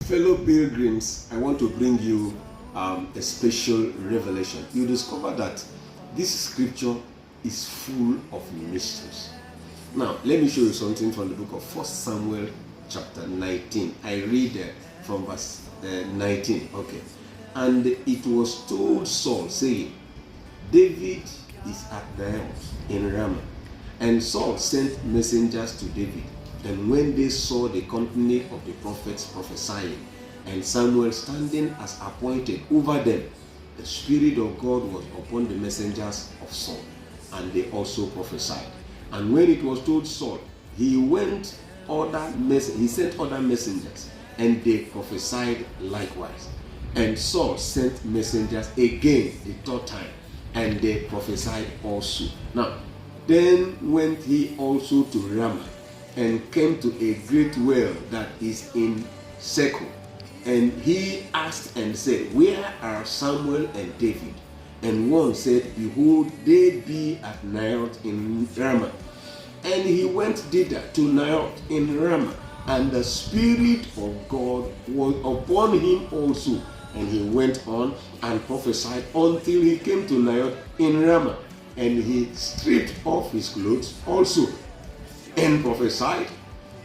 Fellow pilgrims, I want to bring you a special revelation. You discover that this scripture is full of mysteries. Now, let me show you something from the book of 1 Samuel chapter 19. I read from verse 19. Okay. And it was told Saul, saying, David is at Naioth in Ramah. And Saul sent messengers to David. And when they saw the company of the prophets prophesying, and Samuel standing as appointed over them, the Spirit of God was upon the messengers of Saul, and they also prophesied. And when it was told Saul, he sent other messengers, and they prophesied likewise. And Saul sent messengers again the third time, and they prophesied also. Now, then went he also to Ramah, and came to a great well that is in Seku. And he asked and said, Where are Samuel and David? And one said, Behold, they be at Naioth in Ramah. And he went thither to Naioth in Ramah, and the Spirit of God was upon him also. And he went on and prophesied until he came to Naioth in Ramah. And he stripped off his clothes also, and prophesied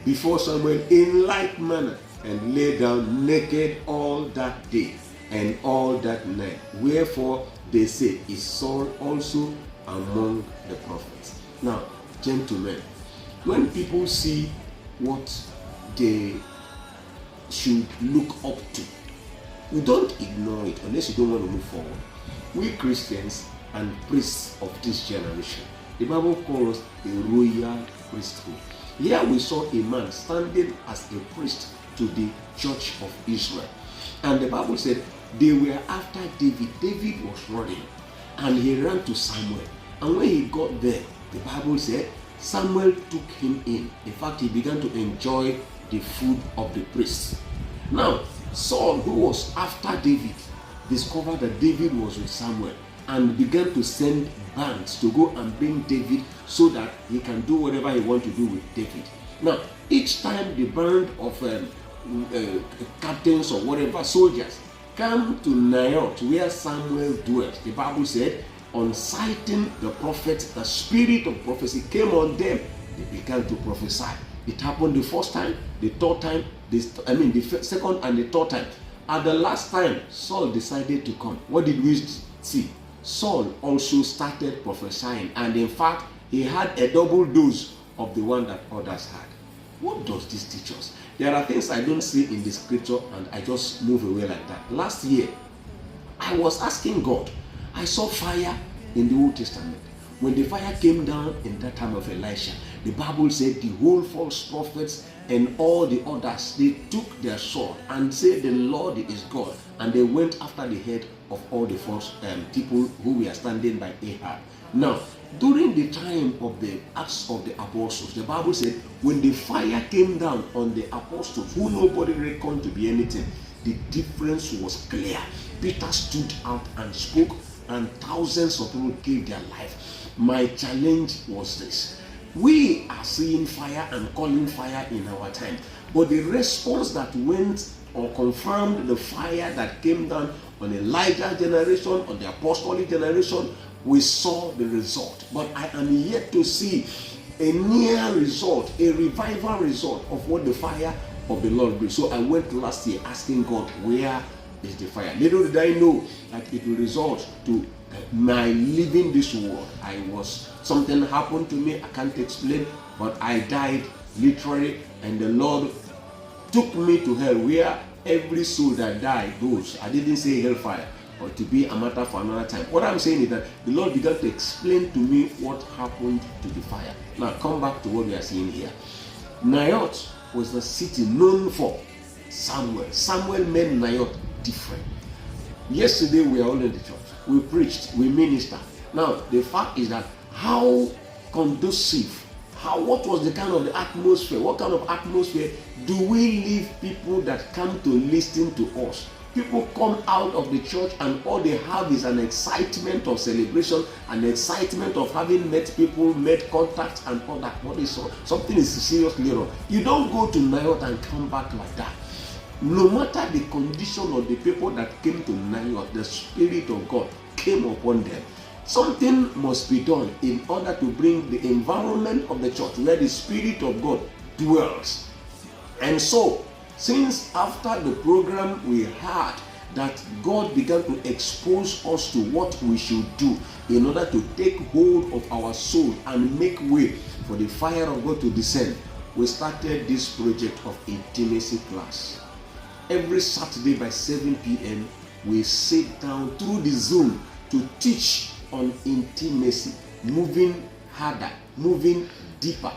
before Samuel in like manner, and lay down naked all that day and all that night. Wherefore they say, Is Saul also among the prophets? Now, gentlemen, when people see what they should look up to, we don't ignore it unless you don't want to move forward. We Christians and priests of this generation, the Bible calls us a royal priesthood. Here we saw a man standing as a priest to the church of Israel. And the Bible said they were after David. David was running, and he ran to Samuel. And when he got there, the Bible said Samuel took him in. In fact, he began to enjoy the food of the priests. Now, Saul, who was after David, discovered that David was with Samuel, and began to send bands to go and bring David so that he can do whatever he wants to do with David. Now, each time the band of captains or whatever soldiers come to Naioth where Samuel dwelt, the Bible said, on sighting the prophets, the spirit of prophecy came on them. They began to prophesy. It happened the first time, the third time, the second and the third time. At the last time, Saul decided to come. What did we see? Saul also started prophesying, and in fact, he had a double dose of the one that others had. What does this teach us? There are things I don't see in the scripture, and I just move away like that. Last year, I was asking God. I saw fire in the Old Testament. When the fire came down in that time of Elisha, the Bible said the whole false prophets and all the others, they took their sword and said the Lord is God, and they went after the head of all the false people who were standing by Ahab. Now, during the time of the Acts of the Apostles, the Bible said when the fire came down on the apostles, who nobody reckoned to be anything, the difference was clear. Peter stood out and spoke, and thousands of people gave their life. My challenge was this. We are seeing fire and calling fire in our time, but the response that went or confirmed the fire that came down on Elijah's generation, on the apostolic generation, we saw the result. But I am yet to see a near result, a revival result of what the fire of the Lord brings. So I went last year asking God, where is the fire? Little did I know that it will result to my leaving this world. Something happened to me, I can't explain, but I died literally, and the Lord took me to hell, where every soul that died goes. I didn't say hellfire, or to be a matter for another time. What I'm saying is that the Lord began to explain to me what happened to the fire. Now come back to what we are seeing here. Naioth was the city known for Samuel. Samuel made Naioth different. Yesterday we were all in the church. We preached, we ministered. Now the fact is that how conducive, what was the kind of the atmosphere? What kind of atmosphere do we leave people that come to listen to us? People come out of the church and all they have is an excitement of celebration, an excitement of having met people, made contacts and all that. Something is seriously wrong. You don't go to Naioth and come back like that. No matter the condition of the people that came to Nayoth, the Spirit of God came upon them. Something must be done in order to bring the environment of the church where the Spirit of God dwells. And so, since after the program we had that God began to expose us to what we should do in order to take hold of our soul and make way for the fire of God to descend, we started this project of intimacy class. Every Saturday by 7 p.m., we sit down through the Zoom to teach on intimacy, moving harder, moving deeper,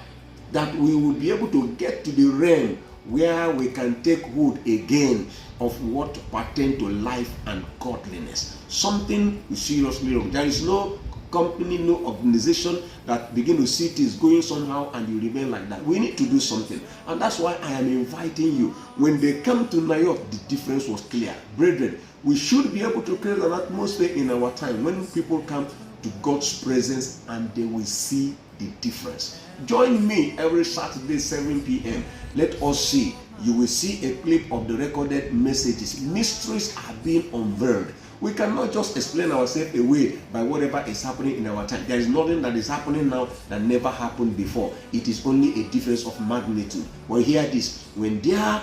that we will be able to get to the realm where we can take hold again of what pertains to life and godliness. Something seriously wrong. There is no company, no organization that begin to see things going somehow and you remain like that. We need to do something. And that's why I am inviting you. When they come to Nayoth, the difference was clear. Brethren, we should be able to create an atmosphere in our time when people come to God's presence and they will see the difference. Join me every Saturday 7 p.m. Let us see. You will see a clip of the recorded messages. Mysteries are being unveiled. We cannot just explain ourselves away by whatever is happening in our time. There is nothing that is happening now that never happened before. It is only a difference of magnitude. But hear this: when their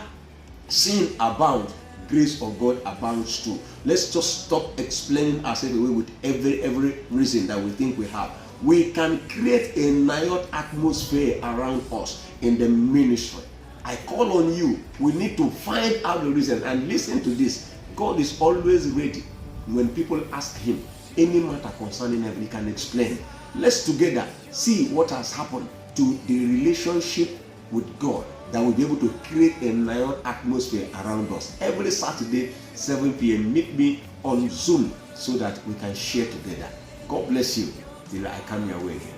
sin abounds, grace of God abounds too. Let's just stop explaining ourselves away with every reason that we think we have. We can create a Nayoth atmosphere around us in the ministry. I call on you. We need to find out the reason and listen to this. God is always ready. When people ask him any matter concerning heaven, he can explain. Let's together see what has happened to the relationship with God that will be able to create a Nayoth atmosphere around us. Every Saturday, 7 p.m., meet me on Zoom so that we can share together. God bless you till I come your way again.